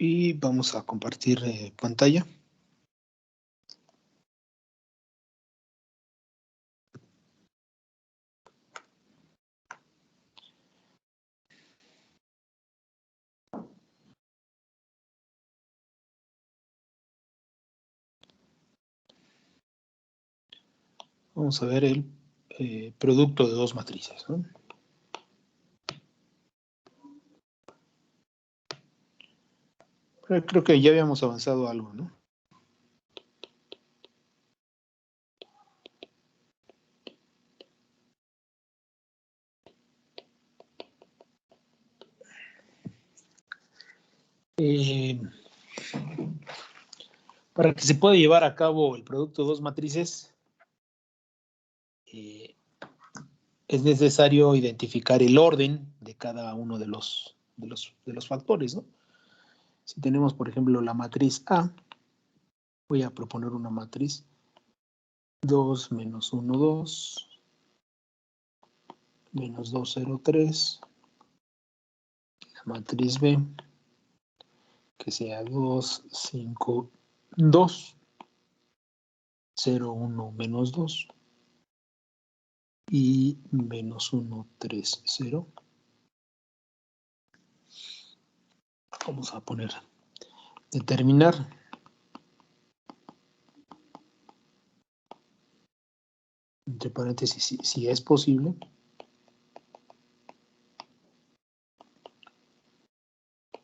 Y vamos a compartir pantalla. Vamos a ver el producto de dos matrices, ¿no? Pero creo que ya habíamos avanzado algo, ¿no? Para que se pueda llevar a cabo el producto de dos matrices, es necesario identificar el orden de cada uno de los factores, ¿no? Si tenemos, por ejemplo, la matriz A, voy a proponer una matriz 2 menos 1, 2, menos 2, 0, 3. La matriz B, que sea 2, 5, 2, 0, 1, menos 2. Y menos 1, 3, 0. Vamos a poner determinar entre paréntesis si es posible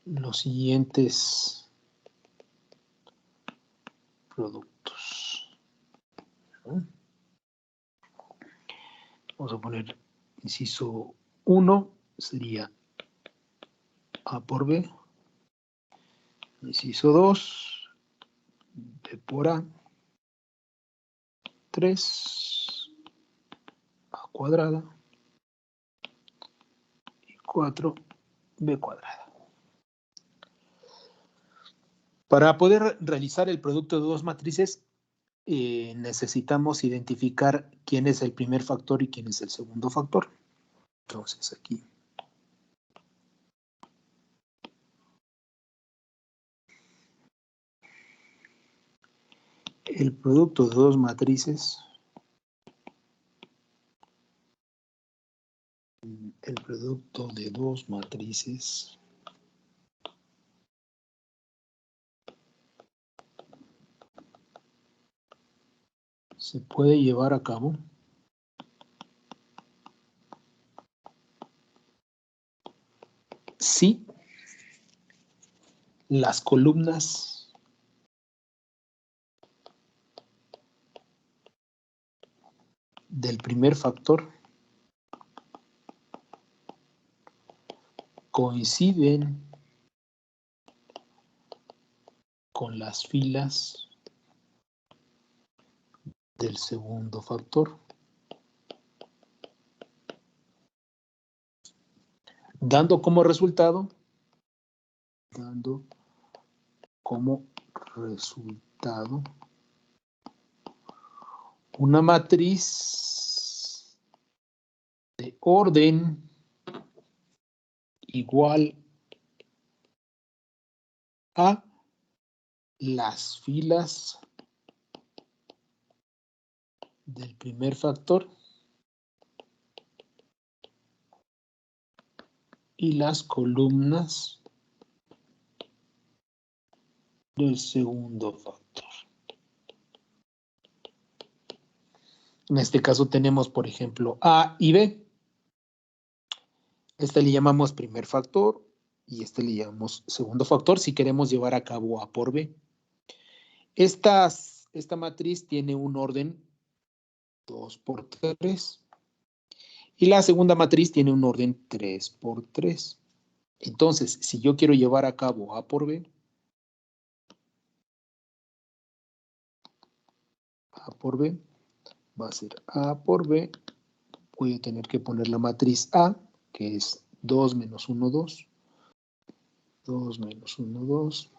los siguientes productos, ¿no? Vamos a poner inciso 1 sería A por B, inciso 2 B por A, 3 A cuadrada y 4 B cuadrada. Para poder realizar el producto de dos matrices, necesitamos identificar quién es el primer factor y quién es el segundo factor. Entonces aquí el producto de dos matrices, se puede llevar a cabo si las columnas del primer factor coinciden con las filas del segundo factor, dando como resultado una matriz de orden igual a las filas del primer factor y las columnas del segundo factor. En este caso tenemos, por ejemplo, A y B. Este le llamamos primer factor y este le llamamos segundo factor si queremos llevar a cabo A por B. Esta matriz tiene un orden 2 por 3 y la segunda matriz tiene un orden 3 por 3. Entonces, si yo quiero llevar a cabo A por B, va a ser A por B, voy a tener que poner la matriz A, que es 2 menos 1, 2, 2 menos 1, 2,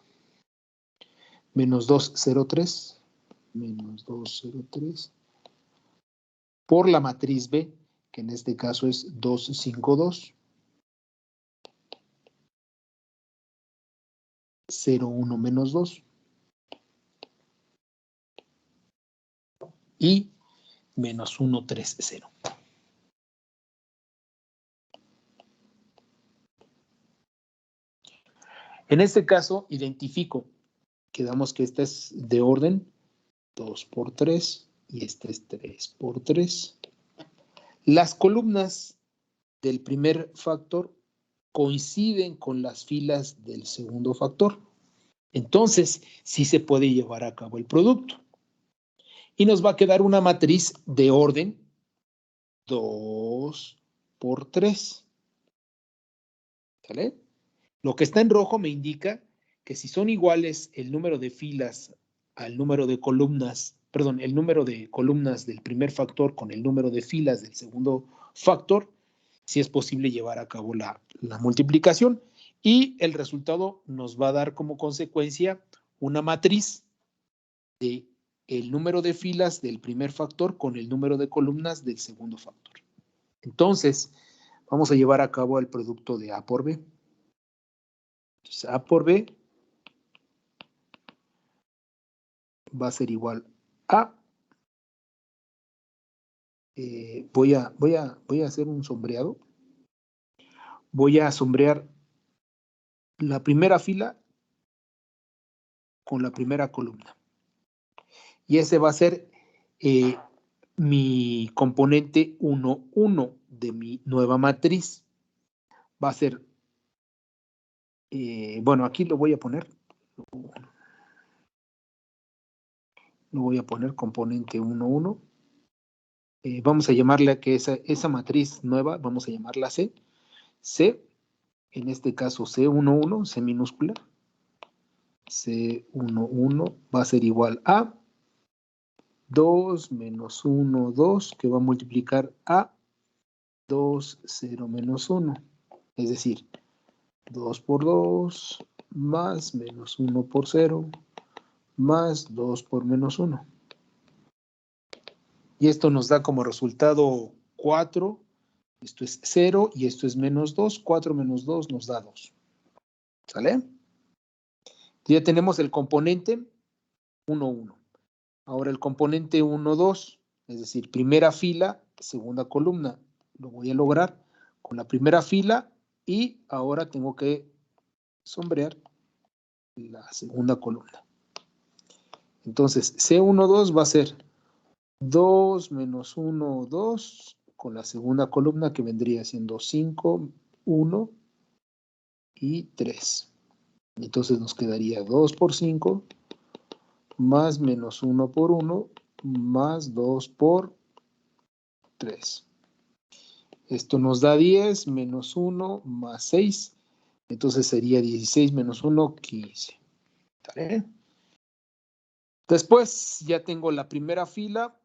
menos 2, 0, 3, menos 2, 0, 3, por la matriz B, que en este caso es 2, 5, 2, 0, 1, menos 2. Y menos 1, 3, 0. En este caso, identifico, quedamos que esta es de orden 2 por 3 y esta es 3 por 3. Las columnas del primer factor coinciden con las filas del segundo factor. Entonces, sí se puede llevar a cabo el producto. Y nos va a quedar una matriz de orden 2 por 3. ¿Sale? Lo que está en rojo me indica que si son iguales el número de filas al número de columnas, perdón, el número de columnas del primer factor con el número de filas del segundo factor, sí es posible llevar a cabo la multiplicación y el resultado nos va a dar como consecuencia una matriz de el número de filas del primer factor con el número de columnas del segundo factor. Entonces, vamos a llevar a cabo el producto de A por B. Entonces, A por B va a ser igual a... voy a hacer un sombreado. Voy a sombrear la primera fila con la primera columna. Y ese va a ser mi componente 1, 1 de mi nueva matriz. Va a ser, bueno, aquí lo voy a poner. Lo voy a poner componente 1, 1. Vamos a llamarle que esa matriz nueva, vamos a llamarla C. C, en este caso C1, 1, C minúscula. C1, 1 va a ser igual a 2 menos 1, 2, que va a multiplicar a 2, 0, menos 1. Es decir, 2 por 2 más menos 1 por 0 más 2 por menos 1. Y esto nos da como resultado 4. Esto es 0 y esto es menos 2. 4 menos 2 nos da 2. ¿Sale? Ya tenemos el componente 1, 1. Ahora el componente 1, 2, es decir, primera fila, segunda columna. Lo voy a lograr con la primera fila y ahora tengo que sombrear la segunda columna. Entonces, C1, 2 va a ser 2 menos 1, 2, con la segunda columna que vendría siendo 5, 1 y 3. Entonces nos quedaría 2 por 5 más menos 1 por 1 más 2 por 3. Esto nos da 10 menos 1 más 6. Entonces sería 16 menos 1, 15. ¿Vale? Después ya tengo la primera fila.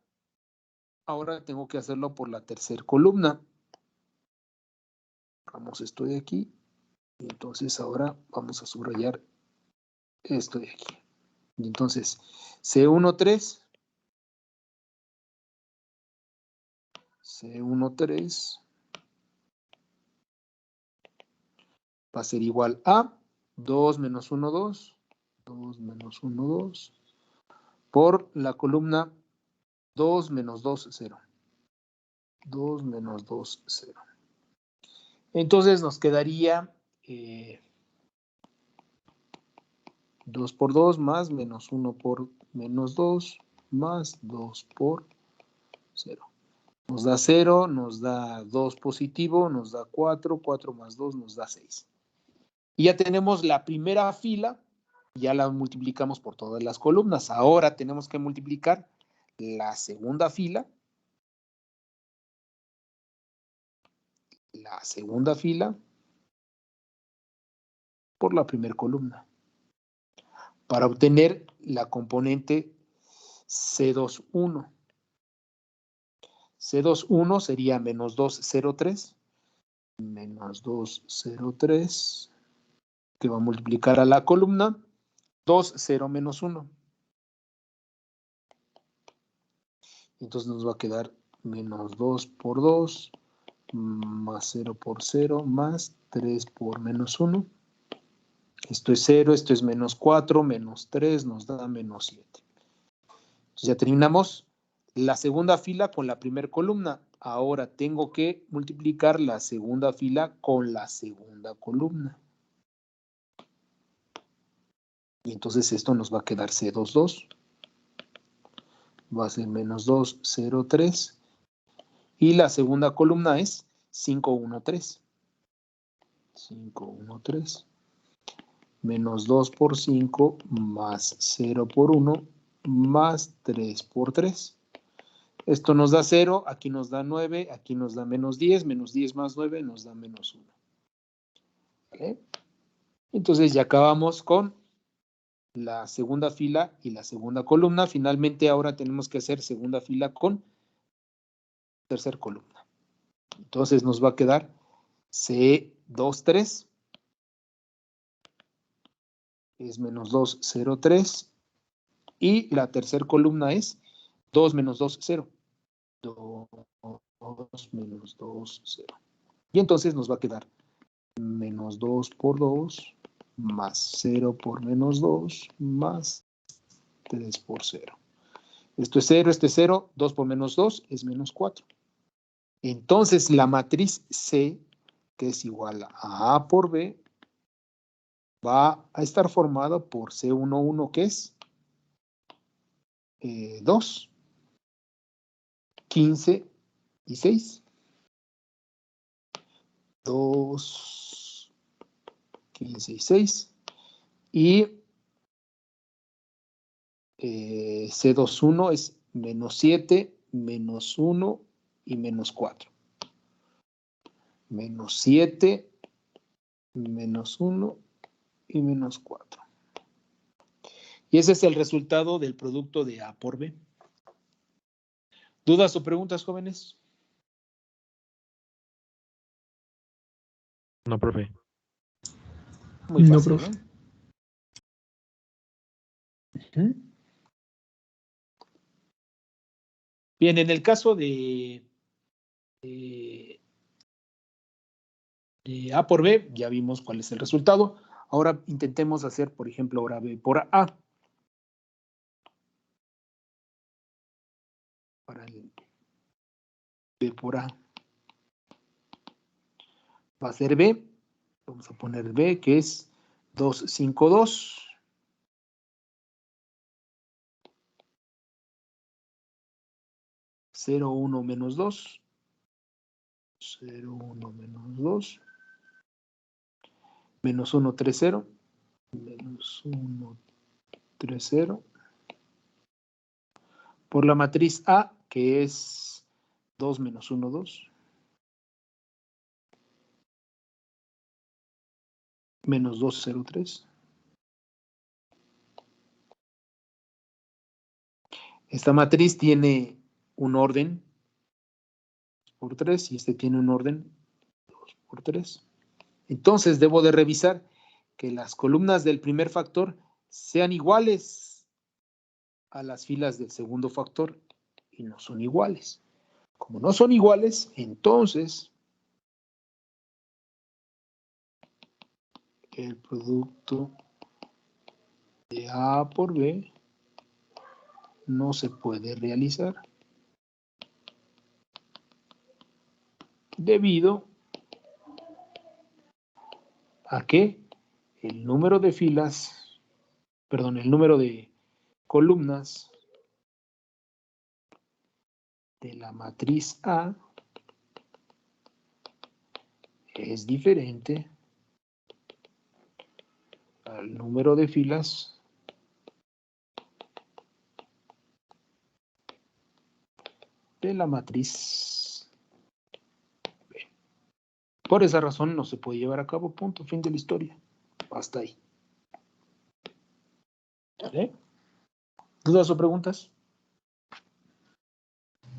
Ahora tengo que hacerlo por la tercera columna. Vamos esto de aquí. Y entonces ahora vamos a subrayar esto de aquí. Y entonces C1, 3. C1, 3 va a ser igual a 2 menos 1, 2. 2 menos 1, 2. Por la columna 2 menos 2, 0. 2 menos 2, 0. Entonces nos quedaría 2 por 2 más menos 1 por menos 2 más 2 por 0. Nos da 0, nos da 2 positivo, nos da 4, 4 más 2 nos da 6. Y ya tenemos la primera fila, ya la multiplicamos por todas las columnas. Ahora tenemos que multiplicar la segunda fila. La segunda fila por la primera columna. Para obtener la componente C21. C21 sería menos 2, 0, 3. Menos 2, 0, 3. Que va a multiplicar a la columna 2, 0, menos 1. Entonces nos va a quedar menos 2 por 2 más 0 por 0 más 3 por menos 1. Esto es 0, esto es menos 4, menos 3, nos da menos 7. Entonces ya terminamos la segunda fila con la primera columna. Ahora tengo que multiplicar la segunda fila con la segunda columna. Y entonces esto nos va a quedar C22. Va a ser menos 2, 0, 3. Y la segunda columna es 5, 1, 3. 5, 1, 3. Menos 2 por 5 más 0 por 1 más 3 por 3. Esto nos da 0, aquí nos da 9, aquí nos da menos 10 más 9 nos da menos 1. ¿Vale? Entonces ya acabamos con la segunda fila y la segunda columna. Finalmente ahora tenemos que hacer segunda fila con tercera columna. Entonces nos va a quedar C23 es menos 2, 0, 3. Y la tercera columna es 2 menos 2, 0. 2 menos 2, 0. Y entonces nos va a quedar menos 2 por 2 más 0 por menos 2 más 3 por 0. Esto es 0, este es 0, 2 por menos 2 es menos 4. Entonces la matriz C, que es igual a A por B, va a estar formada por C11, que es 2, 15 y 6. 2, 15 y 6. Y C21 es menos 7, menos 1 y menos 4. Menos 7, menos 1 y menos 4. Y ese es el resultado del producto de A por B. ¿Dudas o preguntas, jóvenes? No, profe. Muy fácil, No, profe. ¿no? Uh-huh. Bien, en el caso de A por B, ya vimos cuál es el resultado. Ahora intentemos hacer, por ejemplo, ahora B por A. Para el B por A. Va a ser B. Vamos a poner B, que es 2, 5, 2. 0, 1 menos 2. 0, 1 menos 2. Menos 1, 3, 0. Menos 1, 3, 0. Por la matriz A, que es 2 menos 1, 2. Menos 2, 0, 3. Esta matriz tiene un orden 2 por 3 y este tiene un orden 2 por 3. Entonces debo de revisar que las columnas del primer factor sean iguales a las filas del segundo factor y no son iguales. Como no son iguales, entonces el producto de A por B no se puede realizar debido a que el número de filas, perdón, el número de columnas de la matriz A es diferente al número de filas de la matriz B. Por esa razón no se puede llevar a cabo, punto, fin de la historia. Hasta ahí. ¿Vale? ¿Dudas o preguntas?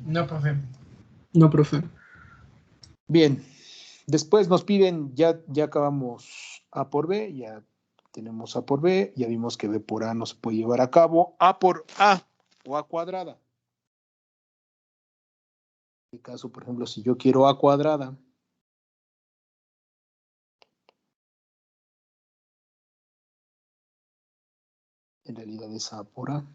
No, profe. No, profe. Bien, después nos piden, ya acabamos A por B, ya tenemos A por B, ya vimos que B por A no se puede llevar a cabo, A por A o A cuadrada. En este caso, por ejemplo, si yo quiero A cuadrada, En realidad es A por A.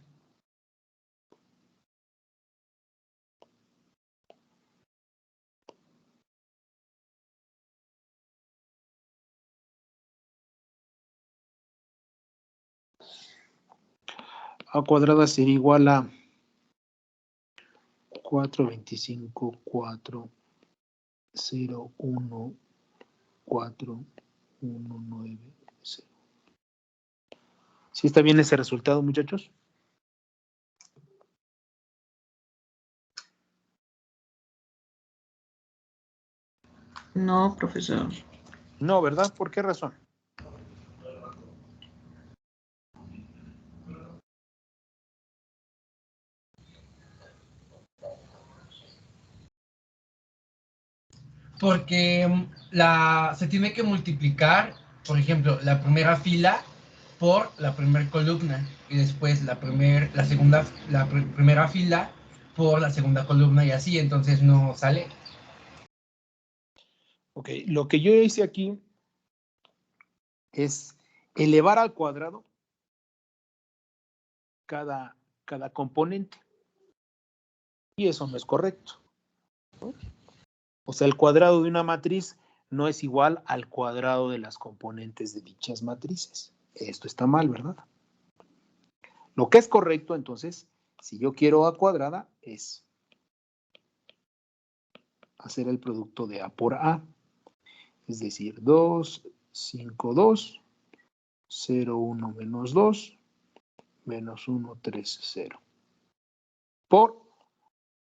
A cuadrada sería igual a 4, 25, 4, 0, 1, 4, 1, 9, 0. ¿Sí está bien ese resultado, muchachos? No, profesor. No, ¿verdad? ¿Por qué razón? Porque se tiene que multiplicar, por ejemplo, la primera fila por la primera columna y después la primera fila por la segunda columna y así, entonces no sale. Ok, lo que yo hice aquí es elevar al cuadrado cada componente. Y eso no es correcto, ¿no? O sea, el cuadrado de una matriz no es igual al cuadrado de las componentes de dichas matrices. Esto está mal, ¿verdad? Lo que es correcto, entonces, si yo quiero A cuadrada, es hacer el producto de A por A. Es decir, 2, 5, 2, 0, 1, menos 2, menos 1, 3, 0. Por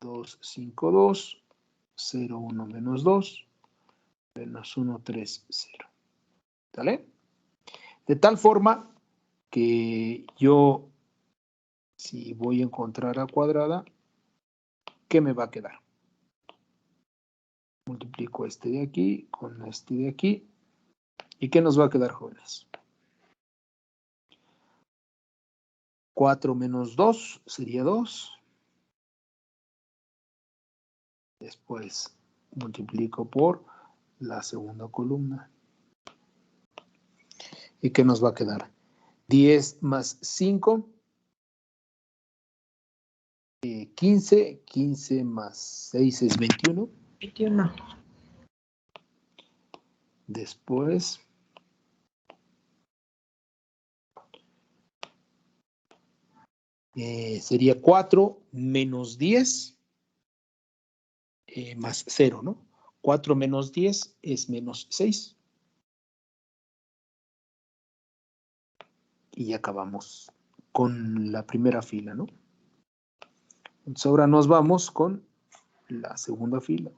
2, 5, 2, 0, 1, menos 2, menos 1, 3, 0. ¿Vale? De tal forma que yo, si voy a encontrar A cuadrada, ¿qué me va a quedar? Multiplico este de aquí con este de aquí. ¿Y qué nos va a quedar, jóvenes? 4 menos 2 sería 2. Después multiplico por la segunda columna. ¿Y qué nos va a quedar? 10 más 5, 15. 15 más 6 es 21. 21. Después sería 4 menos 10 más 0, ¿no? 4 menos 10 es menos 6. Y ya acabamos con la primera fila, ¿no? Entonces ahora nos vamos con la segunda fila,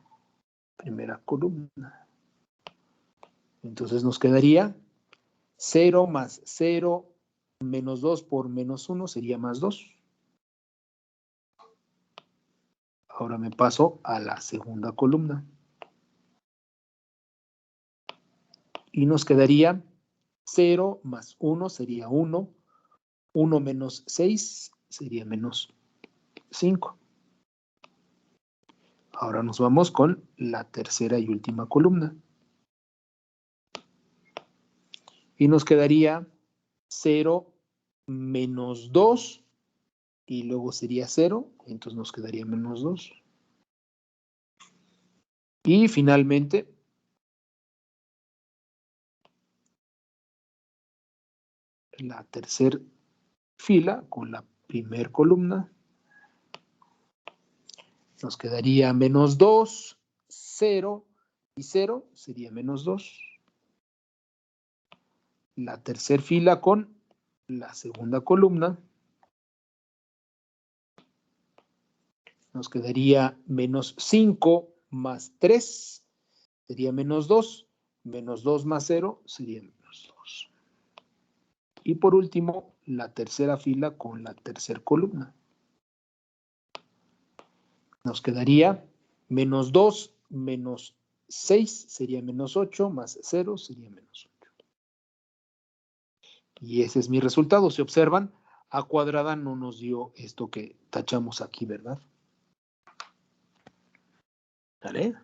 primera columna. Entonces nos quedaría 0 más 0 menos 2 por menos 1 sería más 2. Ahora me paso a la segunda columna. Y nos quedaría 0 más 1 sería 1. 1 menos 6 sería menos 5. Ahora nos vamos con la tercera y última columna. Y nos quedaría 0 menos 2 y luego sería 0, entonces nos quedaría menos 2. Y finalmente, la tercera fila con la primera columna, nos quedaría menos 2, 0 y 0 sería menos 2. La tercera fila con la segunda columna, nos quedaría menos 5 más 3 sería menos 2. Menos 2 más 0 sería menos 2. Y por último, la tercera fila con la tercera columna. Nos quedaría menos 2 menos 6 sería menos 8, más 0 sería menos 8. Y ese es mi resultado. Si observan, A cuadrada no nos dio esto que tachamos aquí, ¿verdad? ¿Vale?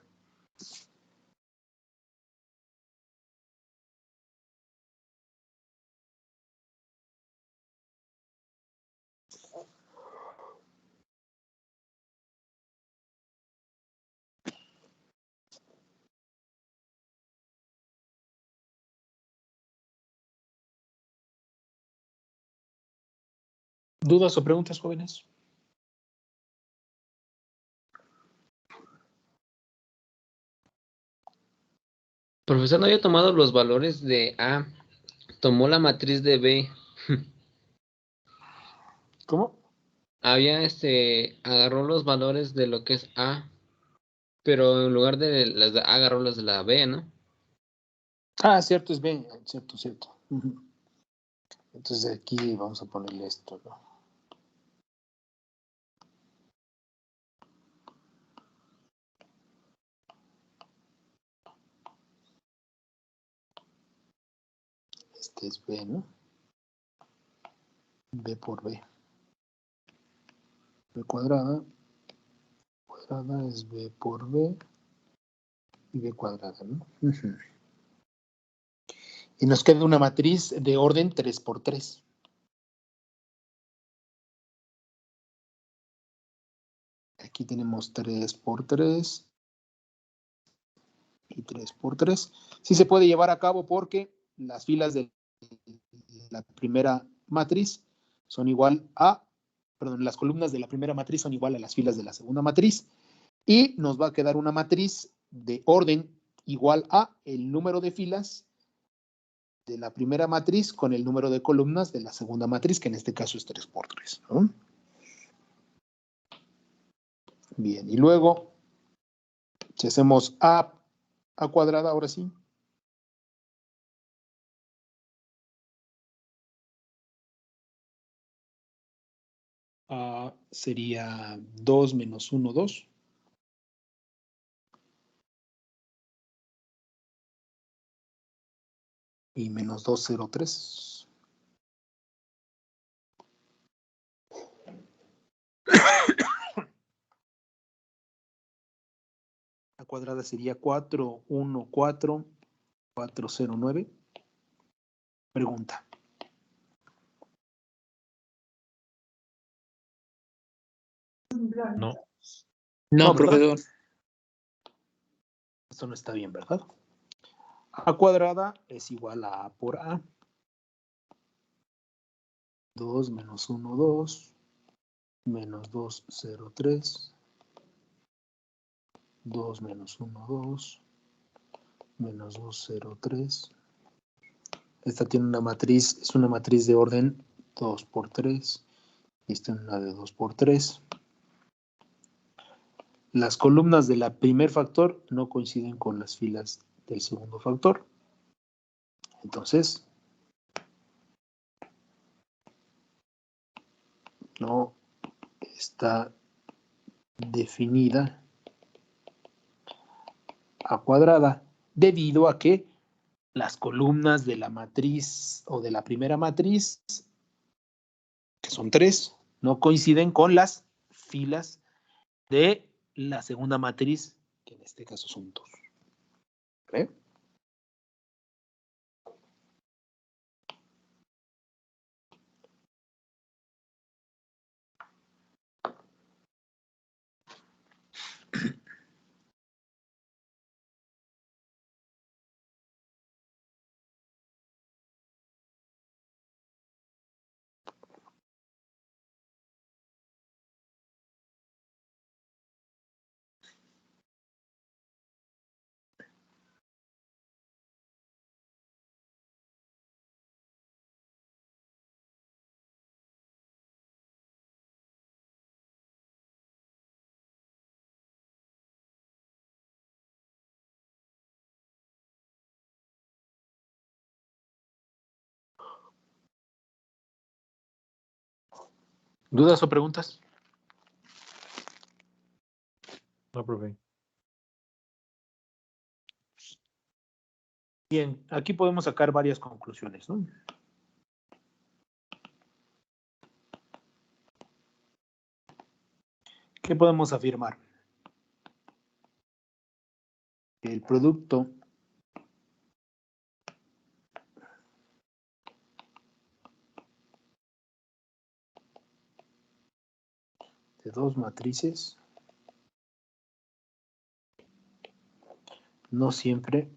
¿Dudas o preguntas, jóvenes? Profesor, no había tomado los valores de A. Tomó la matriz de B. ¿Cómo? Agarró los valores de lo que es A, pero en lugar de las de A, agarró las de la B, ¿no? Ah, cierto, es B. Cierto, cierto. Ujú. Entonces aquí vamos a ponerle esto, ¿no? Este es B, ¿no? B por B. B cuadrada. Cuadrada es B por B. Y B cuadrada, ¿no? Ujú. Y nos queda una matriz de orden 3 por 3. Aquí tenemos 3 por 3 y 3 por 3. Sí se puede llevar a cabo porque las filas de la primera matriz son igual a, perdón, las columnas de la primera matriz son igual a las filas de la segunda matriz y nos va a quedar una matriz de orden igual a el número de filas de la primera matriz con el número de columnas de la segunda matriz, que en este caso es 3 por 3, ¿no? Bien, y luego, si hacemos A cuadrada, ahora sí. A sería 2 menos 1, 2. Y menos 2, 0, 3. A cuadrada sería 4, 1, 4, 4, 0, 9. Pregunta. No. No, ¿verdad? profesor. Esto no está bien, ¿verdad? A cuadrada es igual a por A. 2 menos 1, 2. Menos 2, 0, 3. 2 menos 1, 2. Menos 2, 0, 3. Esta tiene una matriz, es una matriz de orden 2 por 3. Y esta es una de 2 por 3. Las columnas del primer factor no coinciden con las filas del segundo factor. Entonces, no está definida A cuadrada debido a que las columnas de la matriz o de la primera matriz, que son 3, no coinciden con las filas de la segunda matriz, que en este caso son 2. ¿Ve? ¿Dudas o preguntas? No, profe. Bien, aquí podemos sacar varias conclusiones, ¿no? ¿Qué podemos afirmar? Que el producto de dos matrices no siempre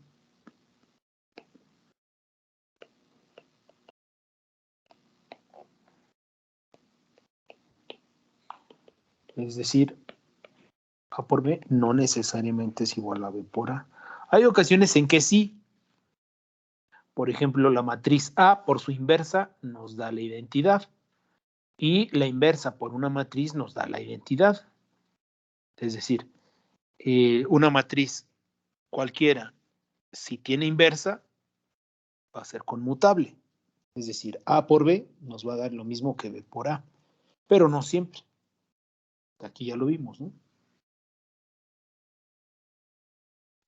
Es decir, A por B no necesariamente es igual a B por A. Hay ocasiones en que sí. Por ejemplo, la matriz A por su inversa nos da la identidad y la inversa por una matriz nos da la identidad. Es decir, una matriz cualquiera, si tiene inversa, va a ser conmutable. Es decir, A por B nos va a dar lo mismo que B por A, pero no siempre. Aquí ya lo vimos, ¿no?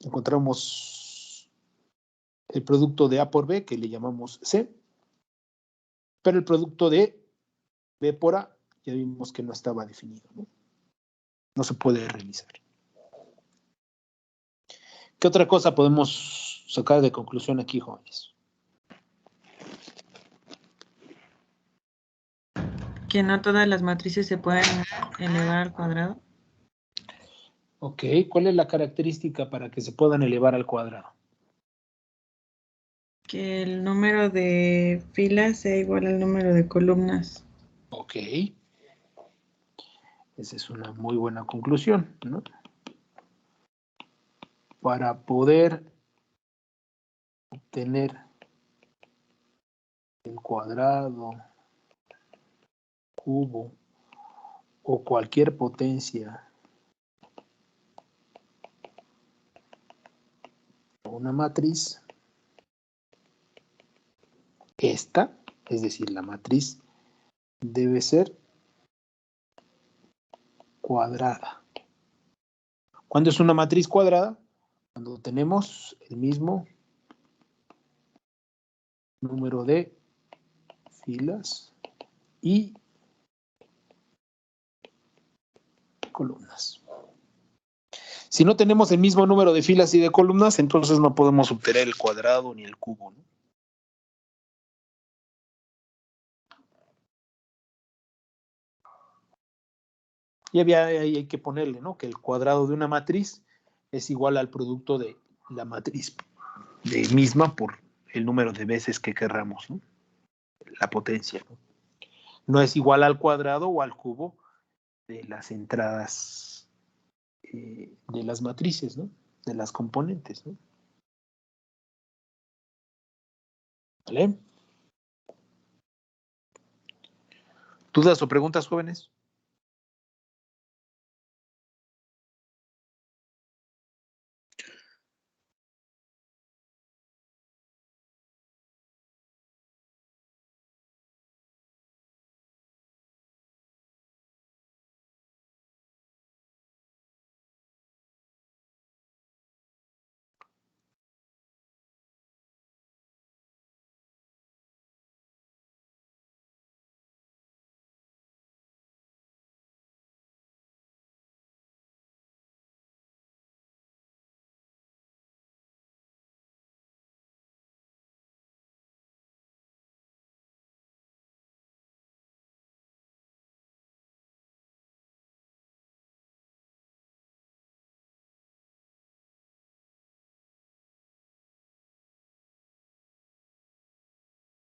Encontramos el producto de A por B, que le llamamos C, pero el producto de B por A, ya vimos que no estaba definido, ¿no? No se puede realizar. ¿Qué otra cosa podemos sacar de conclusión aquí, jóvenes? Que no todas las matrices se pueden elevar al cuadrado. Ok, ¿cuál es la característica para que se puedan elevar al cuadrado? Que el número de filas sea igual al número de columnas. Ok. Esa es una muy buena conclusión, ¿no? Para poder obtener el cuadrado, cubo o cualquier potencia de una matriz, esta, es decir, la matriz, debe ser cuadrada. ¿Cuándo es una matriz cuadrada? Cuando tenemos el mismo número de filas y columnas. Si no tenemos el mismo número de filas y de columnas, entonces no podemos obtener el cuadrado ni el cubo, ¿no? Y ahí hay que ponerle, ¿no? Que el cuadrado de una matriz es igual al producto de la matriz de misma por el número de veces que querramos, ¿no? La potencia, ¿no? No es igual al cuadrado o al cubo de las entradas de las matrices, ¿no? De las componentes, ¿no? ¿Vale? ¿Dudas o preguntas, jóvenes?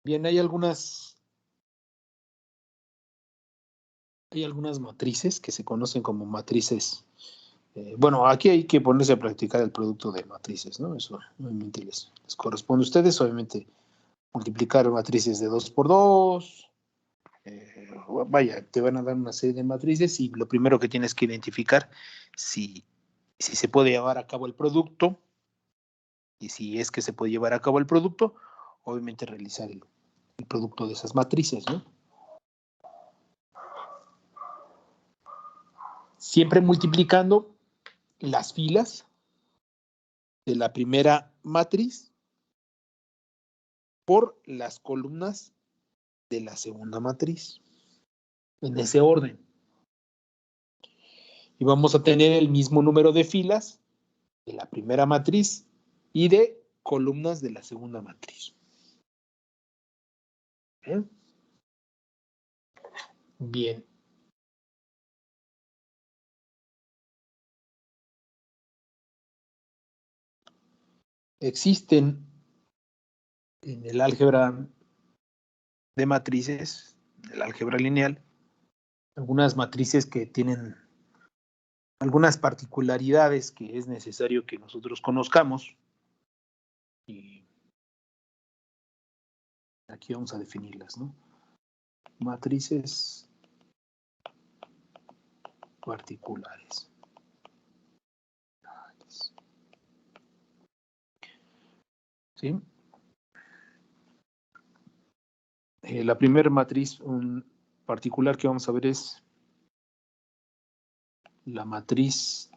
Bien, hay algunas matrices que se conocen como matrices. Bueno, aquí hay que ponerse a practicar el producto de matrices, ¿no? Eso obviamente les corresponde a ustedes. Obviamente, multiplicar matrices de 2 por 2. Vaya, te van a dar una serie de matrices y lo primero que tienes que identificar si se puede llevar a cabo el producto y si es que se puede llevar a cabo el producto, obviamente realizar el producto de esas matrices, ¿no? Siempre multiplicando las filas de la primera matriz por las columnas de la segunda matriz, en ese orden. Y vamos a tener el mismo número de filas de la primera matriz y de columnas de la segunda matriz. ¿Bien? Bien. Existen en el álgebra de matrices, el álgebra lineal, algunas matrices que tienen algunas particularidades que es necesario que nosotros conozcamos. Y aquí vamos a definirlas, ¿no? Matrices particulares. ¿Sí? La primera matriz particular que vamos a ver es la matriz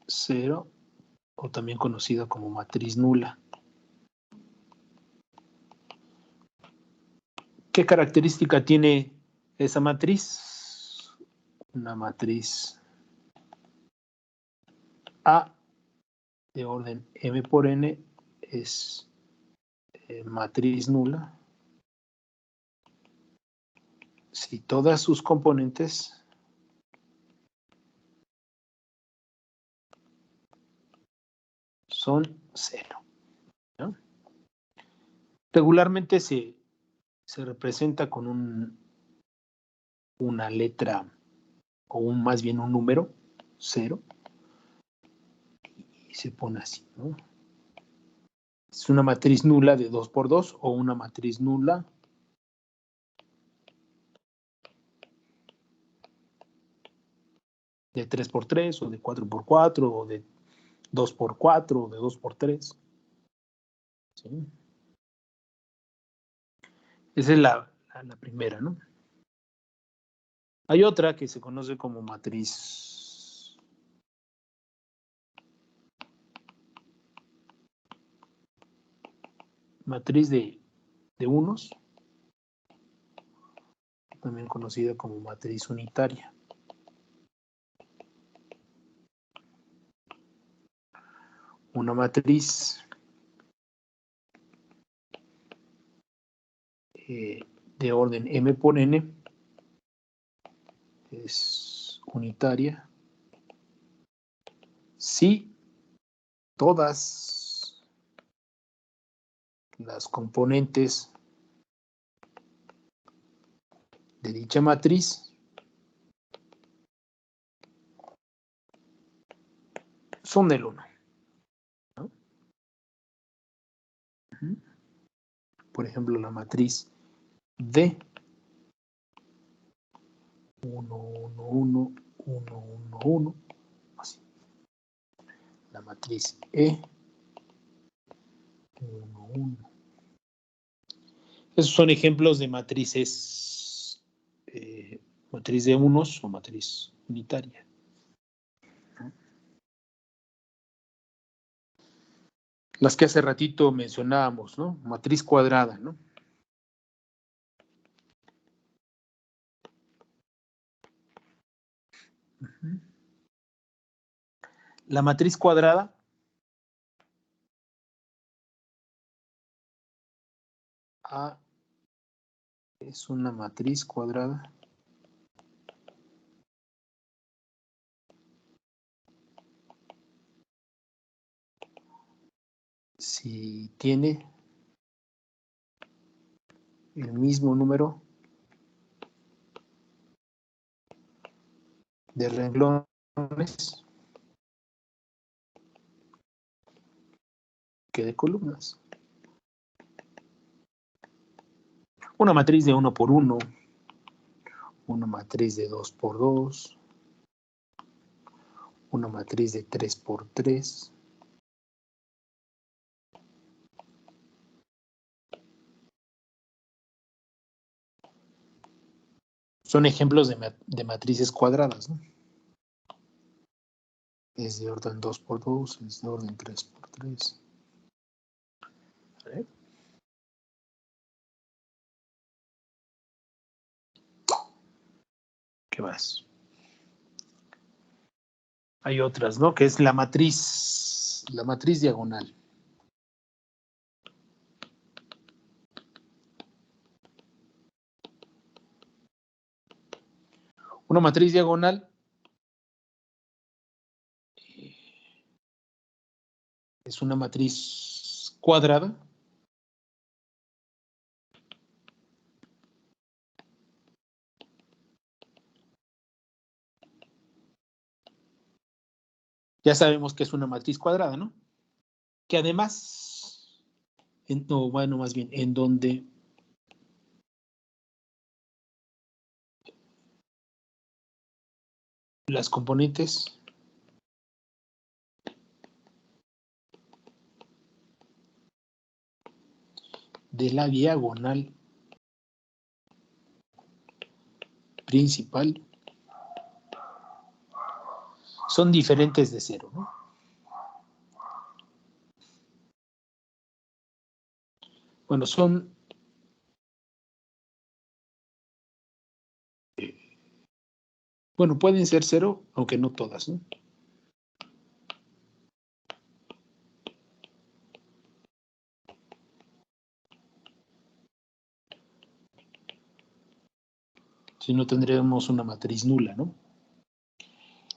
0, o también conocida como matriz nula. ¿Qué característica tiene esa matriz? Una matriz A de orden m por n es matriz nula si todas sus componentes son 0, ¿no? Regularmente se representa con una letra, o más bien un número, 0, y se pone así, ¿no? Es una matriz nula de 2 por 2 o una matriz nula de 3 por 3 o de 4 por 4 o de 2 por 4 o de 2 por 3. ¿Sí? Esa es la primera, ¿no? Hay otra que se conoce como matriz de unos, también conocida como matriz unitaria. Una matriz de orden m por n es unitaria si todas las componentes de dicha matriz son del 1, ¿no? Por ejemplo, la matriz D 1, 1, 1, 1, 1, 1, así. La matriz E 1, 1. Esos son ejemplos de matrices, matriz de unos o matriz unitaria. Las que hace ratito mencionábamos, ¿no? Matriz cuadrada, ¿no? La matriz cuadrada A es una matriz cuadrada si tiene el mismo número de renglones que de columnas. Una matriz de 1 por 1, una matriz de 2 por 2, una matriz de 3 por 3. Son ejemplos de matrices cuadradas, ¿no? Es de orden 2 por 2, es de orden 3 por 3. ¿Vale? ¿Qué más? Hay otras, ¿no? Que es la matriz diagonal. Una matriz diagonal es una matriz cuadrada Ya sabemos que es una matriz cuadrada, ¿no? Que además, no, bueno, más bien, en donde las componentes de la diagonal principal son diferentes de cero, ¿no? Bueno, son bueno, pueden ser cero, aunque no todas, ¿no? Si no, tendríamos una matriz nula, ¿no?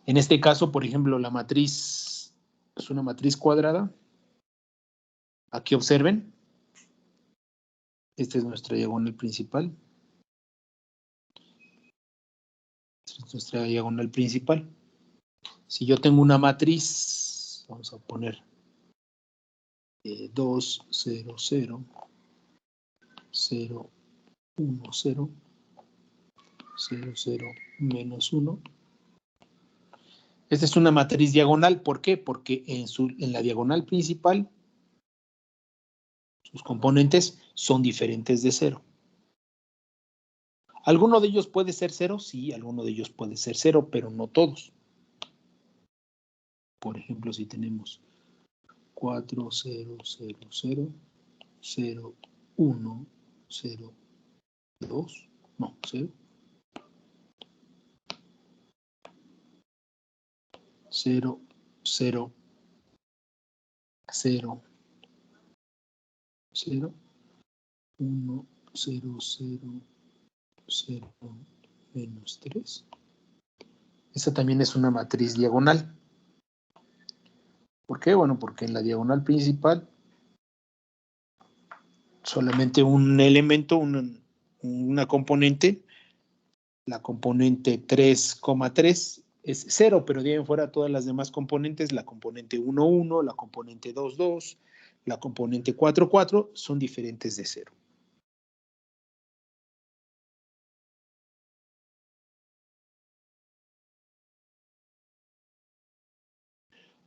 En este caso, por ejemplo, la matriz es una matriz cuadrada. Aquí observen. Esta es nuestra diagonal principal. Esta es nuestra diagonal principal. Si yo tengo una matriz, vamos a poner 2, 0, 0, 0, 1, 0, 0, 0, menos 1. Esta es una matriz diagonal. ¿Por qué? Porque en la diagonal principal sus componentes son diferentes de cero. ¿Alguno de ellos puede ser cero? Sí, alguno de ellos puede ser cero, pero no todos. Por ejemplo, si tenemos 4, 0, 0, 0, 0, 1, 0, 2, no, 0, 0, 0, 0, 0, 1, 0, 0, 0, menos 3. Esta también es una matriz diagonal. ¿Por qué? Bueno, porque en la diagonal principal solamente un elemento, una componente, la componente 3,3 es 0, pero de ahí en fuera todas las demás componentes, la componente 1, 1, la componente 2, 2, la componente 4, 4, son diferentes de 0.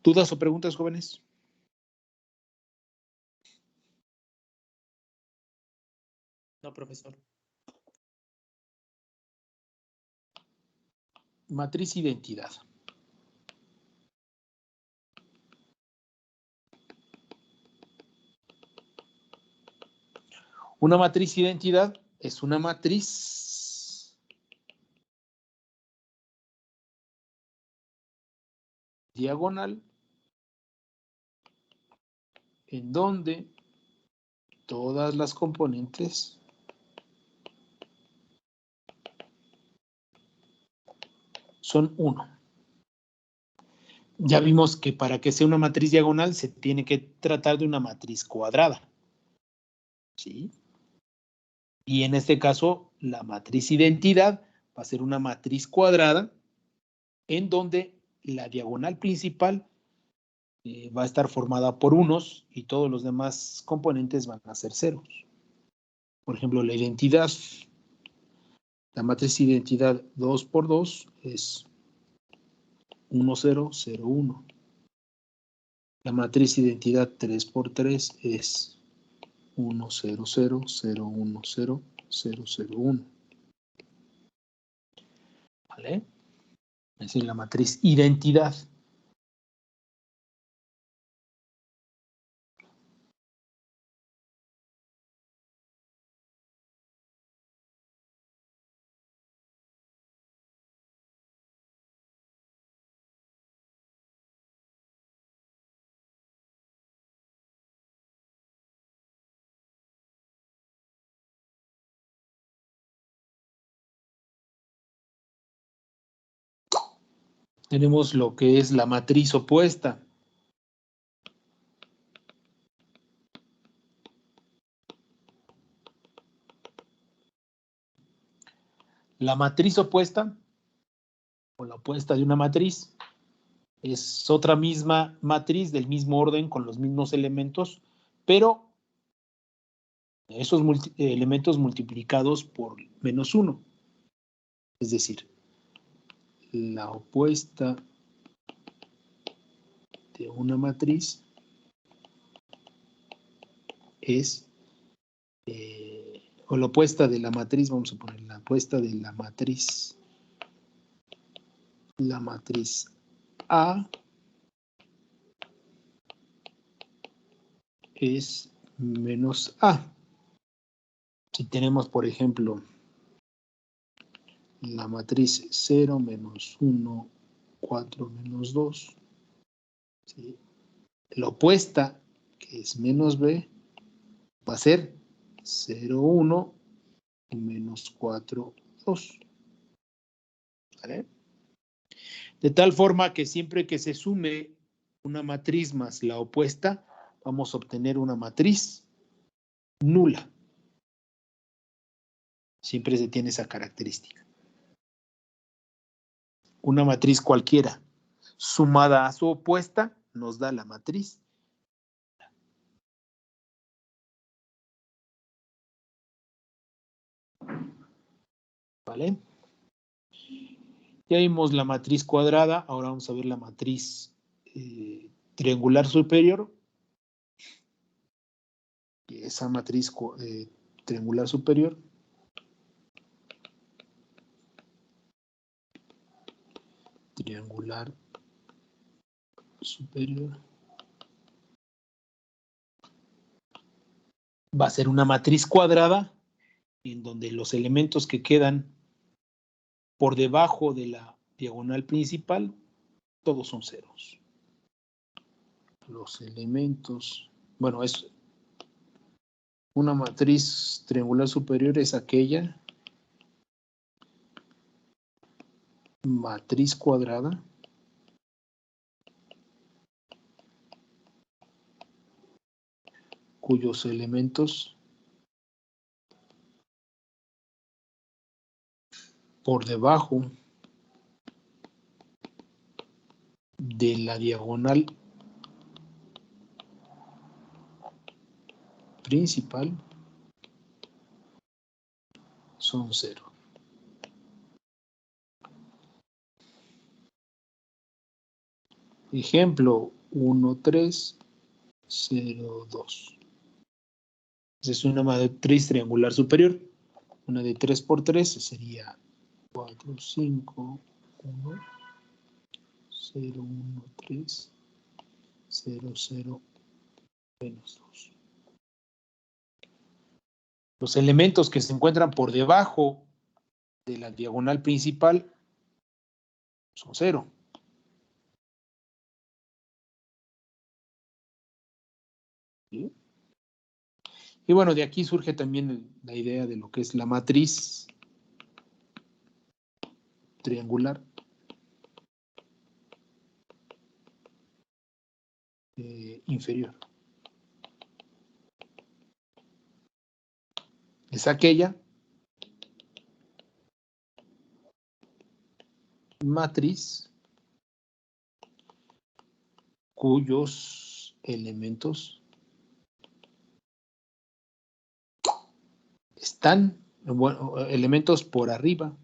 ¿Dudas o preguntas, jóvenes? No, profesor. Matriz identidad. Una matriz identidad es una matriz diagonal en donde todas las componentes son 1. Ya vimos que para que sea una matriz diagonal se tiene que tratar de una matriz cuadrada. ¿Sí? Y en este caso, la matriz identidad va a ser una matriz cuadrada en donde la diagonal principal va a estar formada por unos y todos los demás componentes van a ser ceros. Por ejemplo, la identidad, la matriz identidad 2 por 2 es 1, 0, 0, 1. La matriz identidad 3 por 3 es 1, 0, 0, 0, 1, 0, 0, 0, 1. ¿Vale? Es decir, la matriz identidad. Tenemos lo que es la matriz opuesta. La matriz opuesta, o la opuesta de una matriz, Es otra misma matriz del mismo orden con los mismos elementos, pero esos elementos multiplicados por -1. Es decir, la opuesta de una matriz es, o la opuesta de la matriz, vamos a poner la opuesta de la matriz A es -A. Si tenemos, por ejemplo, la matriz 0, -1, 4, -2, ¿sí? La opuesta, que es -B, va a ser 0, 1 y -4, 2. ¿Vale? De tal forma que siempre que se sume una matriz más la opuesta, vamos a obtener una matriz nula. Siempre se tiene esa característica. Una matriz cualquiera sumada a su opuesta nos da la matriz. ¿Vale? Ya vimos la matriz cuadrada, ahora vamos a ver la matriz triangular superior. Y esa matriz triangular superior va a ser una matriz cuadrada en donde los elementos que quedan por debajo de la diagonal principal, todos son ceros. Los elementos, bueno, es una matriz triangular superior, es aquella matriz cuadrada cuyos elementos por debajo de la diagonal principal son 0. Ejemplo 1, 3, 0, 2. Esa es una matriz triangular superior. Una de 3 por 3 sería 4, 5, 1, 0, 1, 3, 0, 0, -2. Los elementos que se encuentran por debajo de la diagonal principal son 0. ¿Sí? Y bueno, de aquí surge también la idea de lo que es la matriz triangular inferior. Es aquella matriz cuyos elementos están, bueno, elementos por arriba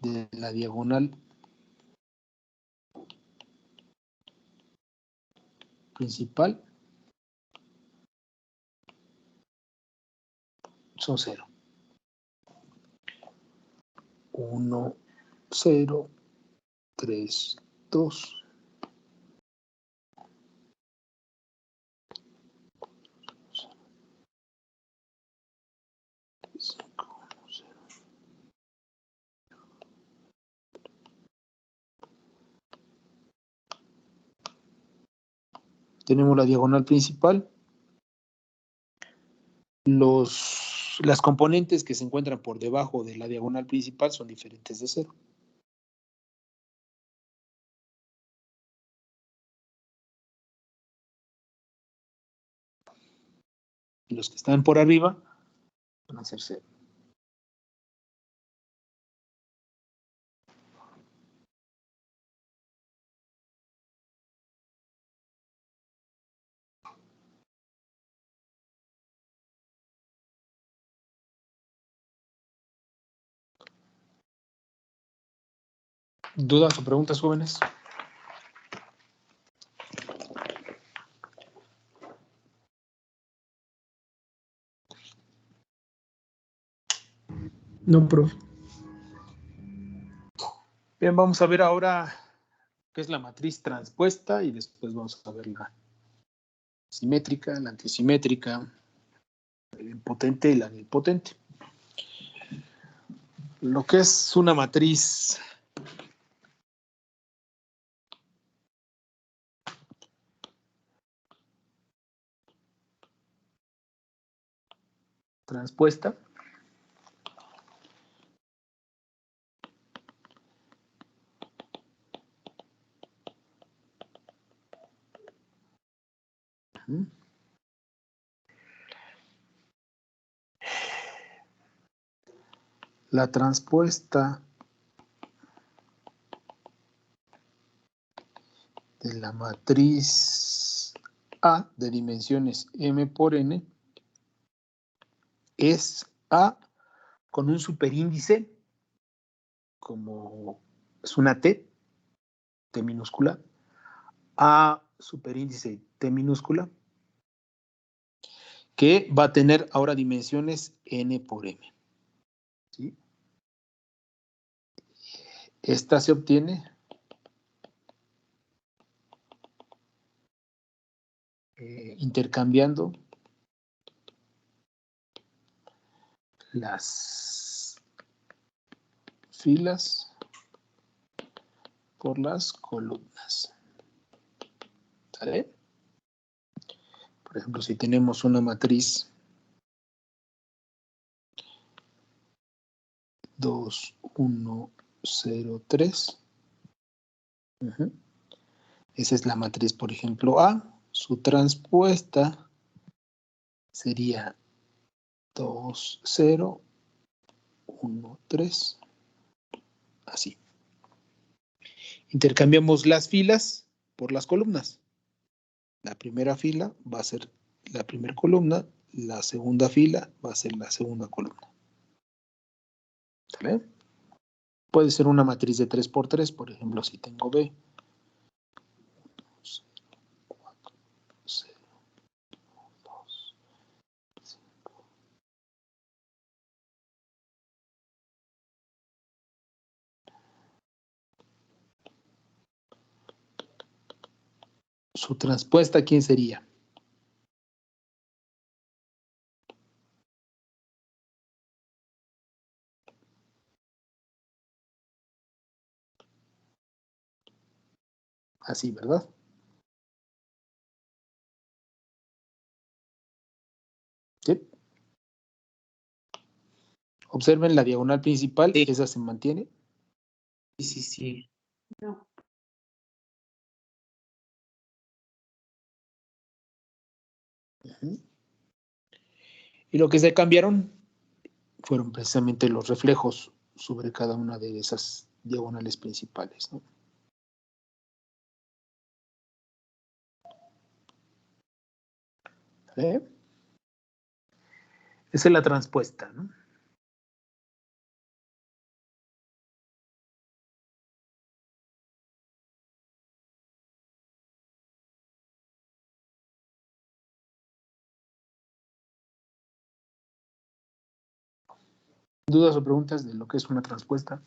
de la diagonal principal son 0. 1, 0, 3, 2. Tenemos la diagonal principal. Las componentes que se encuentran por debajo de la diagonal principal son diferentes de 0. Y los que están por arriba van a ser 0. ¿Dudas o preguntas, jóvenes? No, profe. Bien, vamos a ver ahora qué es la matriz transpuesta y después vamos a ver la simétrica, la antisimétrica, el potente y la nilpotente. Lo que es una matriz transpuesta la transpuesta de la matriz A de dimensiones m por n es A con un superíndice, como es una T minúscula, A superíndice T minúscula, que va a tener ahora dimensiones n por m. ¿Sí? Esta se obtiene intercambiando las filas por las columnas. ¿Sale? Por ejemplo, si tenemos una matriz 2, 1, 0, 3. Esa es la matriz, por ejemplo, A. Su transpuesta sería 2, 0, 1, 3. Así. Intercambiamos las filas por las columnas. La primera fila va a ser la primera columna, la segunda fila va a ser la segunda columna. ¿Sale? Puede ser una matriz de 3 por 3, por ejemplo, si tengo B. 0, 4, 0, 2, 5. Su transpuesta, ¿quién sería? Así, ¿verdad? ¿Sí? Observen la diagonal principal, Sí. esa se mantiene. Sí. No. Y lo que se cambiaron fueron precisamente los reflejos sobre cada una de esas diagonales principales, ¿no? ¿Eh? Esa es la transpuesta, ¿no? ¿Dudas o preguntas de lo que es una transpuesta?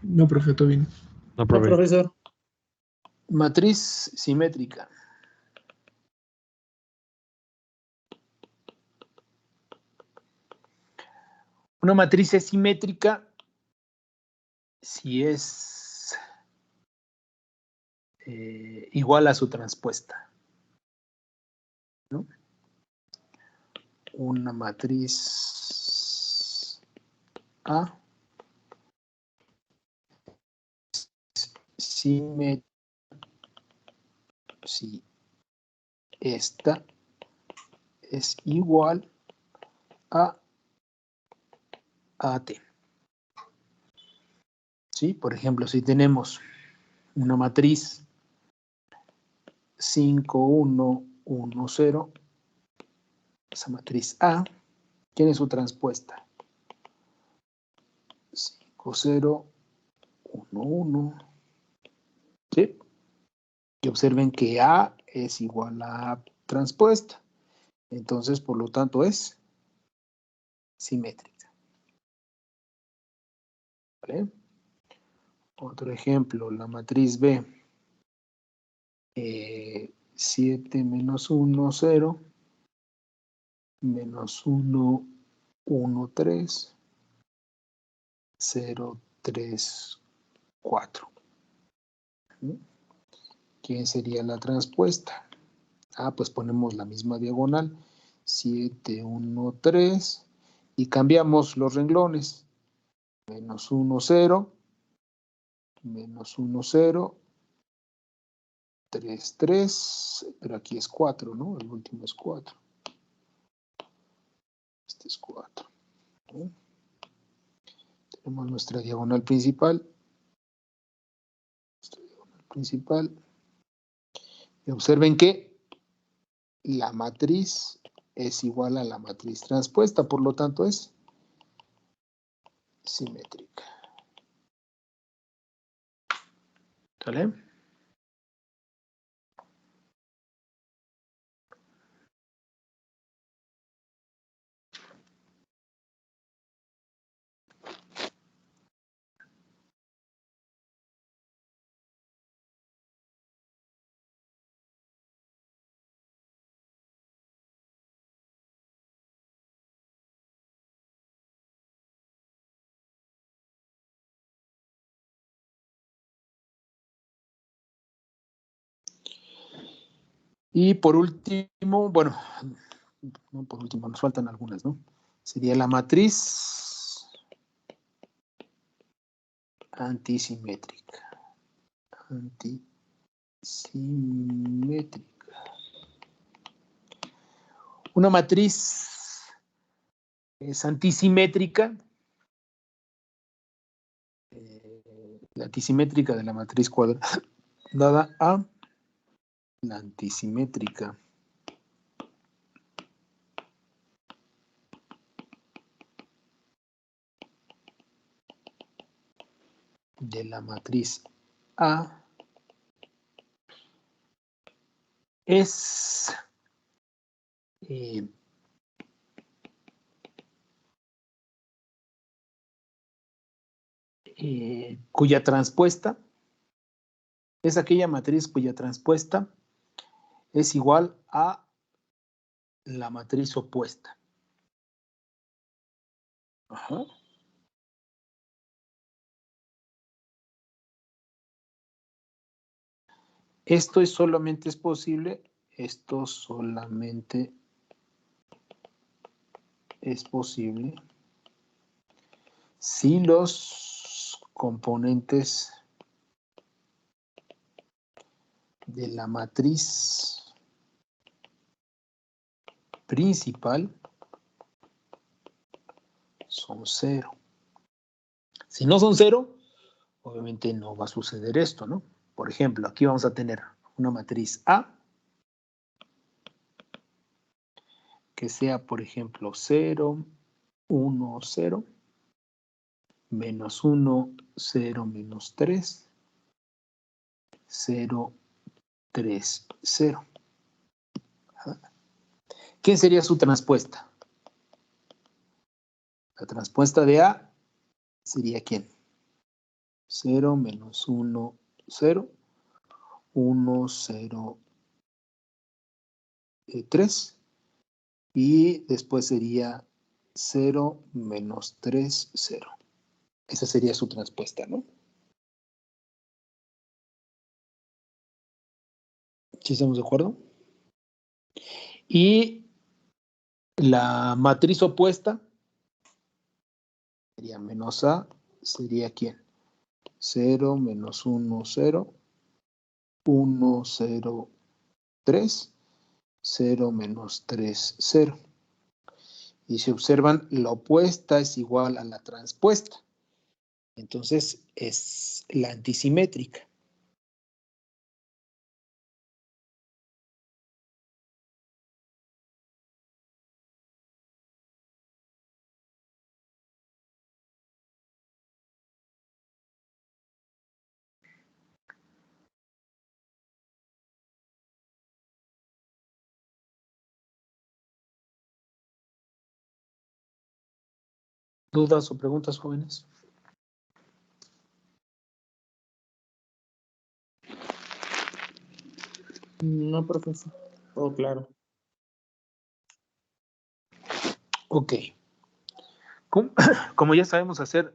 No, profe, todo bien. No, No, profe. profesor. Matriz simétrica. Una matriz es simétrica si es igual a su transpuesta, ¿no? Una matriz A simétrica si esta es igual a AT. ¿Sí? Por ejemplo, si tenemos una matriz 5, 1, 1, 0, esa matriz A ¿Quién es su transpuesta? 5, 0, 1, 1. ¿Sí? Y observen que A es igual a A transpuesta. Entonces, por lo tanto, es simétrica. ¿Vale? Otro ejemplo, la matriz B. 7 menos 1, 0. Menos 1, 1, 3. 0, 3, 4. ¿Quién sería la transpuesta? Pues ponemos la misma diagonal. 7, 1, 3. Y cambiamos los renglones. Menos 1, 0. Menos 1, 0. 3, 3. Pero aquí es 4, ¿no? El último es 4. Este es 4. Tenemos nuestra diagonal principal. Y observen que la matriz es igual a la matriz transpuesta, por lo tanto es simétrica. ¿Sale? Y por último, bueno, no por último, nos faltan algunas, ¿no? Sería la matriz antisimétrica. Antisimétrica. Una matriz es antisimétrica. La antisimétrica de la matriz cuadrada A. La antisimétrica de la matriz A es cuya transpuesta es aquella matriz cuya transpuesta es igual a la matriz opuesta. Ajá. Esto solamente es posible si los componentes de la matriz principal son 0. Si no son 0, obviamente no va a suceder esto, ¿no? Por ejemplo, aquí vamos a tener una matriz A que sea, por ejemplo, 0, 1, 0, menos 1, 0, menos 3, 0, 3, 0. ¿Quién sería su transpuesta? La transpuesta de A sería ¿quién? 0, menos 1, 0, 1, 0, 3. Y después sería 0, menos 3, 0. Esa sería su transpuesta, ¿no? ¿Sí estamos de acuerdo? Y la matriz opuesta sería menos A, sería ¿quién? 0, menos 1, 0, 1, 0, 3, 0, menos 3, 0. Y si observan, la opuesta es igual a la transpuesta. Entonces, es la antisimétrica. ¿Dudas o preguntas, jóvenes? No, profesor. Todo claro. Ok. Como ya sabemos hacer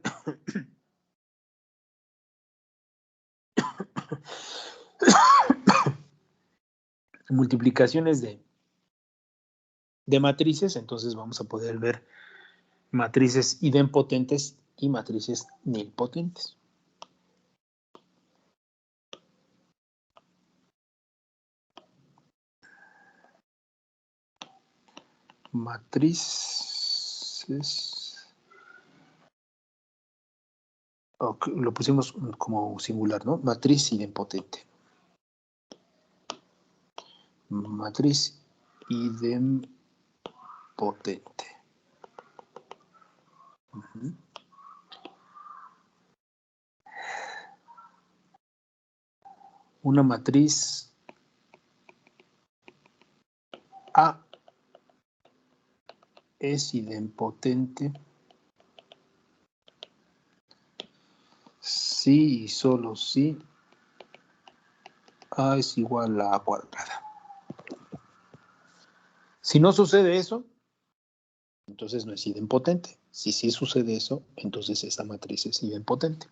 multiplicaciones de matrices, entonces vamos a poder ver matrices idempotentes y matrices nilpotentes. Matrices. Okay, lo pusimos como singular, ¿no? Matriz idempotente. Matriz idempotente. Uh-huh. Una matriz A es idempotente si y solo si A es igual a A cuadrada. Si no sucede eso, entonces no es idempotente. Si sí sucede eso, entonces esta matriz es idempotente.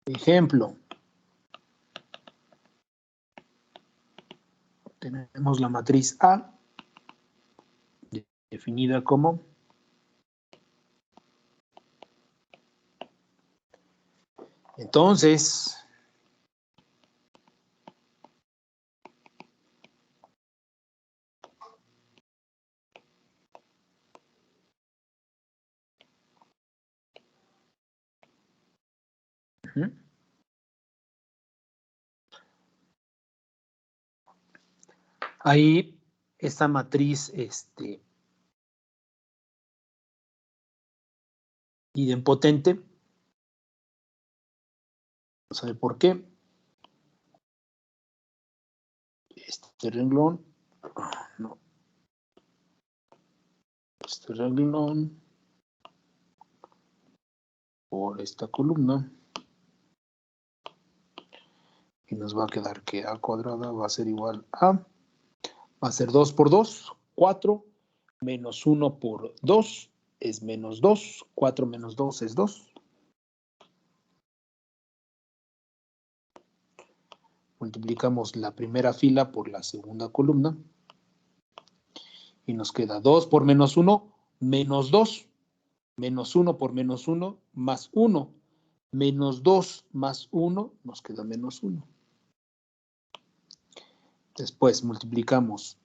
Ejemplo. Tenemos la matriz A, definida como entonces ahí esta matriz idempotente, vamos a ver por qué. Este renglón, no, este renglón por esta columna y nos va a quedar que A cuadrada va a ser igual a, va a ser 2 por 2, 4, menos 1 por 2 es menos 2, 4 menos 2 es 2. Multiplicamos la primera fila por la segunda columna y nos queda 2 por menos 1, menos 2. Menos 1 por menos 1, más 1. Menos 2 más 1, nos queda menos 1. Después multiplicamos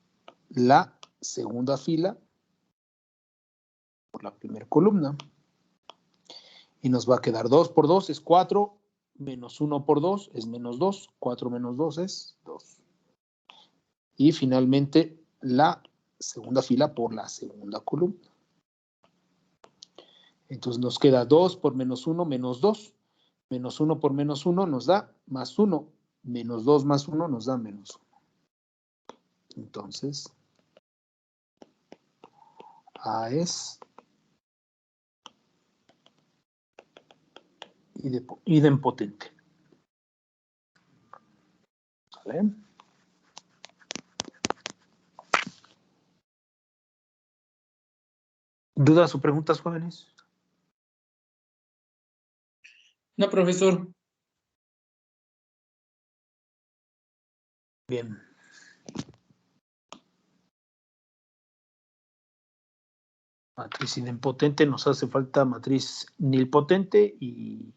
la segunda fila por la primera columna y nos va a quedar 2 por 2 es 4, menos 1 por 2 es menos 2, 4 menos 2 es 2. Y finalmente la segunda fila por la segunda columna. Entonces nos queda 2 por menos 1, menos 2. Menos 1 por menos 1 nos da más 1. Menos 2 más 1 nos da menos 1. Entonces, A es idempotente. ¿Vale? ¿Dudas o preguntas, jóvenes? No, profesor. Bien. Matriz idempotente, nos hace falta matriz nilpotente y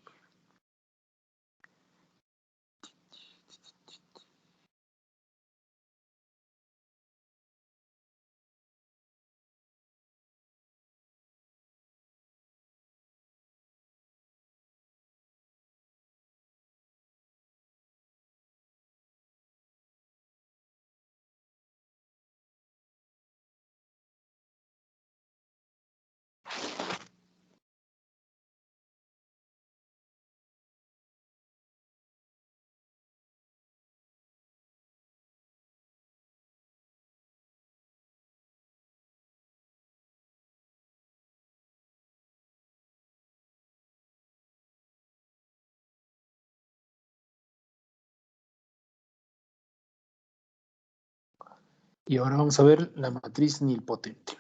Y ahora vamos a ver la matriz nilpotente.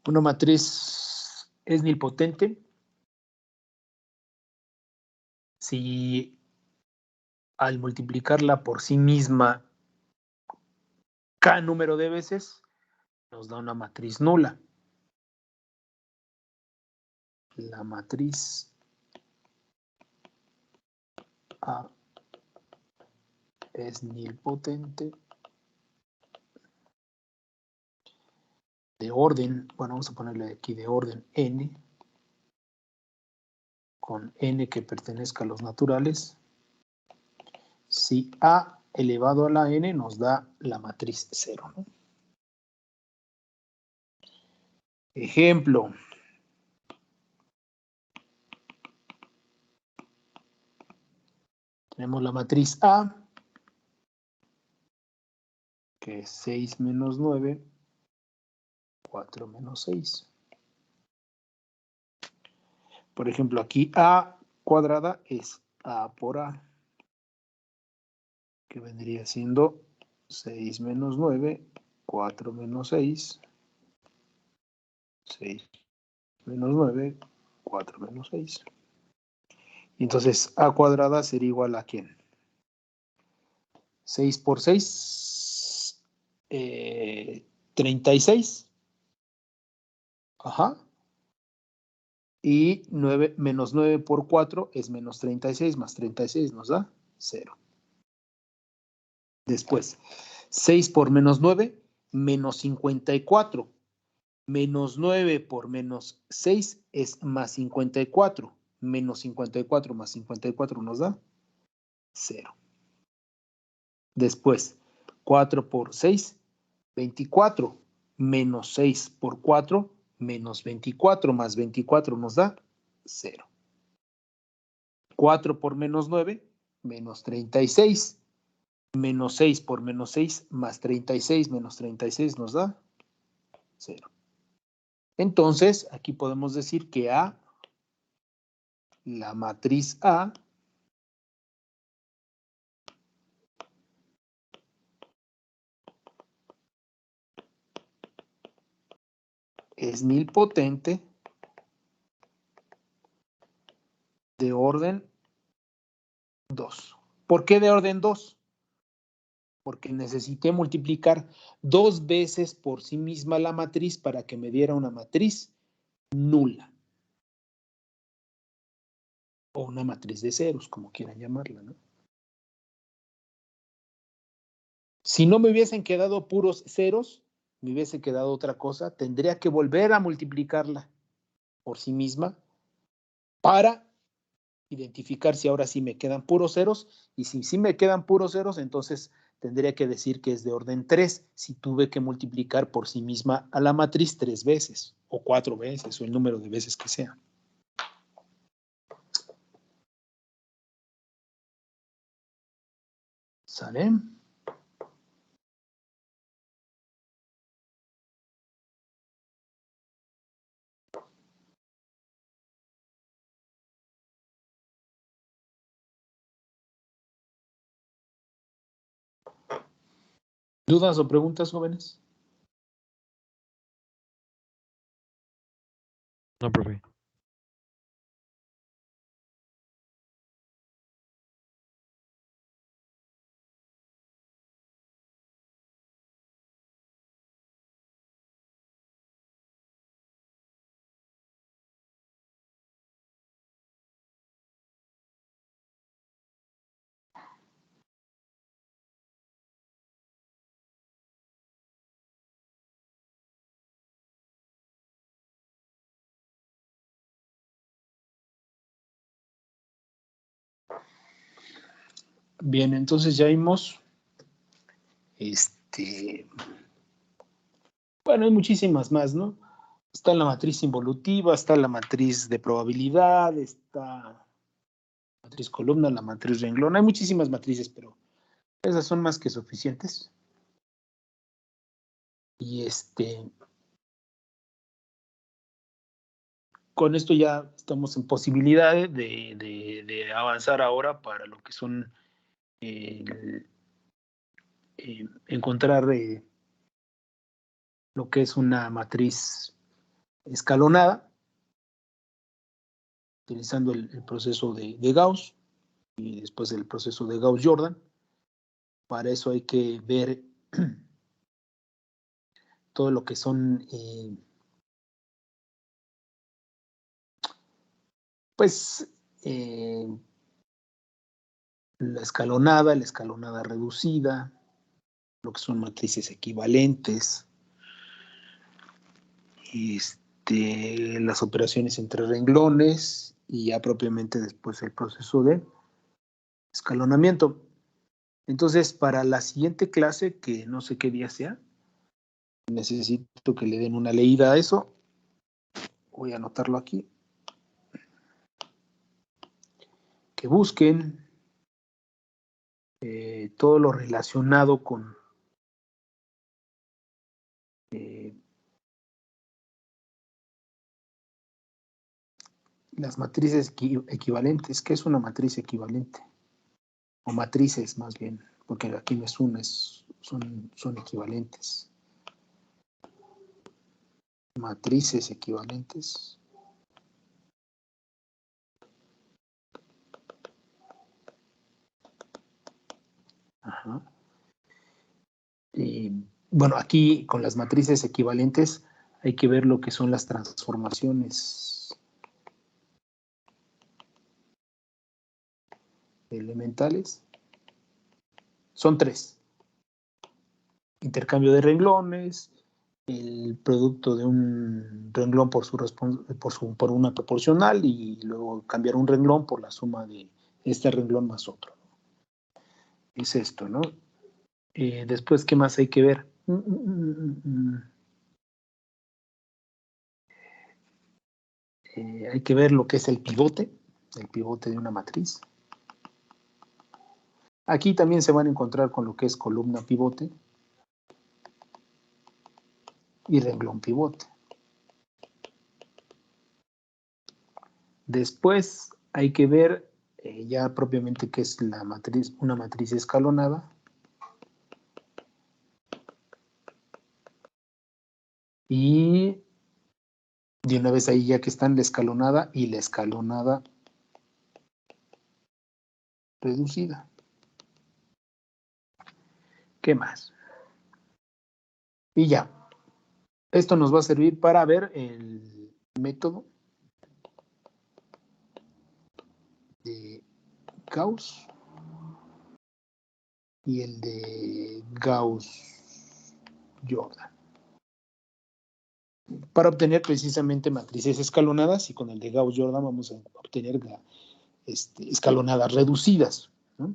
Una matriz es nilpotente si al multiplicarla por sí misma k número de veces nos da una matriz nula. La matriz A es nilpotente de orden, bueno, vamos a ponerle aquí de orden n, con n que pertenezca a los naturales, si A elevado a la n nos da la matriz 0, ¿no? Ejemplo. Tenemos la matriz A, que es 6 menos 9, 4 menos 6. Por ejemplo, aquí A cuadrada es A por A, que vendría siendo 6 menos 9, 4 menos 6, 6 menos 9, 4 menos 6. Y entonces A cuadrada sería igual a ¿quién? 6 por 6, 36. Ajá. Y 9 menos 9 por 4 es menos 36, más 36 nos da 0. Después, 6 por menos 9, menos 54. Menos 9 por menos 6 es más 54. Menos 54 más 54 nos da 0. Después, 4 por 6, 24. Menos 6 por 4, menos 24 más 24 nos da 0. 4 por menos 9, menos 36. Menos 6 por menos 6, más 36 menos 36 nos da 0. Entonces, aquí podemos decir que A, la matriz A, es nilpotente de orden 2. ¿Por qué de orden 2? Porque necesité multiplicar 2 veces por sí misma la matriz para que me diera una matriz nula. O una matriz de ceros, como quieran llamarla, ¿no? Si no me hubiesen quedado puros ceros, me hubiese quedado otra cosa, tendría que volver a multiplicarla por sí misma para identificar si ahora sí me quedan puros ceros, y si sí me quedan puros ceros, entonces tendría que decir que es de orden 3, si tuve que multiplicar por sí misma a la matriz 3 veces, o 4 veces, o el número de veces que sea. ¿Sale? ¿Dudas o preguntas, jóvenes? No, profe. Bien, entonces ya vimos, bueno, hay muchísimas más, ¿no? Está la matriz involutiva, está la matriz de probabilidad, está la matriz columna, la matriz renglón. Hay muchísimas matrices, pero esas son más que suficientes. Y con esto ya estamos en posibilidades de avanzar ahora para lo que son encontrar lo que es una matriz escalonada, utilizando el proceso de Gauss y después el proceso de Gauss-Jordan. Para eso hay que ver todo lo que son la escalonada reducida, lo que son matrices equivalentes, las operaciones entre renglones y ya propiamente después el proceso de escalonamiento. Entonces, para la siguiente clase, que no sé qué día sea, necesito que le den una leída a eso. Voy a anotarlo aquí. Que busquen todo lo relacionado con las matrices equivalentes. ¿Qué es una matriz equivalente? O matrices más bien, porque aquí no es una, son equivalentes. Matrices equivalentes. Ajá. Bueno, aquí con las matrices equivalentes hay que ver lo que son las transformaciones elementales. Son tres. Intercambio de renglones, el producto de un renglón por una proporcional y luego cambiar un renglón por la suma de este renglón más otro. Es esto, ¿no? Después, ¿qué más hay que ver? Hay que ver lo que es el pivote de una matriz. Aquí también se van a encontrar con lo que es columna pivote y renglón pivote. Después hay que ver ya propiamente qué es la matriz, una matriz escalonada. Y de una vez ahí ya que están la escalonada y la escalonada reducida. ¿Qué más? Y ya. Esto nos va a servir para ver el método de Gauss y el de Gauss-Jordan. Para obtener precisamente matrices escalonadas, y con el de Gauss-Jordan vamos a obtener escalonadas reducidas, ¿no?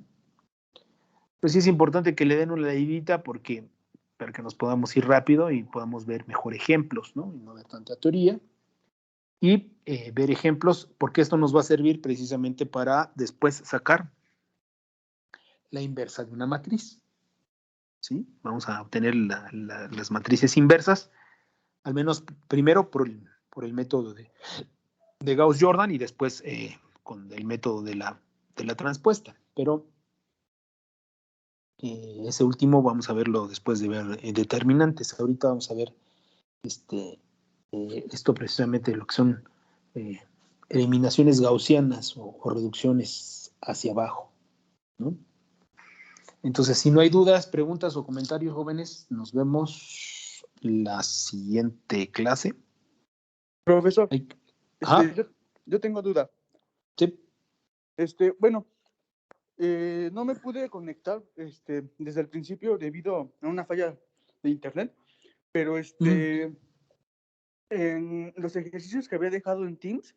Pues sí es importante que le den una leidita para que nos podamos ir rápido y podamos ver mejor ejemplos, ¿no? Y no de tanta teoría. Y ver ejemplos, porque esto nos va a servir precisamente para después sacar la inversa de una matriz. ¿Sí? Vamos a obtener las matrices inversas, al menos primero por el método de Gauss-Jordan y después con el método de la transpuesta. Pero ese último vamos a verlo después de ver determinantes. Ahorita vamos a ver esto precisamente lo que son eliminaciones gaussianas o reducciones hacia abajo, ¿no? Entonces, si no hay dudas, preguntas o comentarios, jóvenes, nos vemos la siguiente clase. Profesor, Ajá. yo tengo duda. Sí. Bueno, no me pude conectar desde el principio debido a una falla de internet, pero en los ejercicios que había dejado en Teams